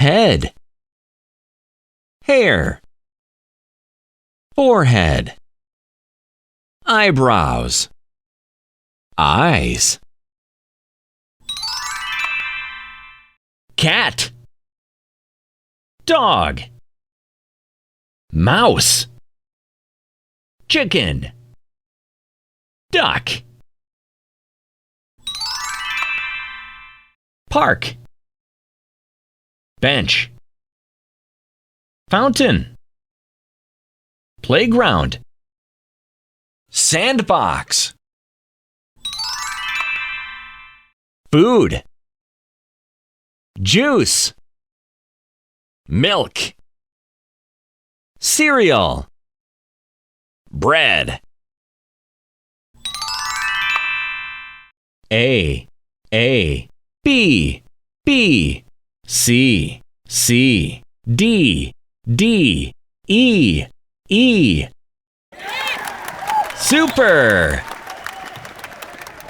head, hair, forehead, eyebrows, eyes, cat, dog, mouse, chicken, duck, park, bench, fountain, playground, sandbox, food, juice, milk, cereal, bread. A, B, C, D, E. Super!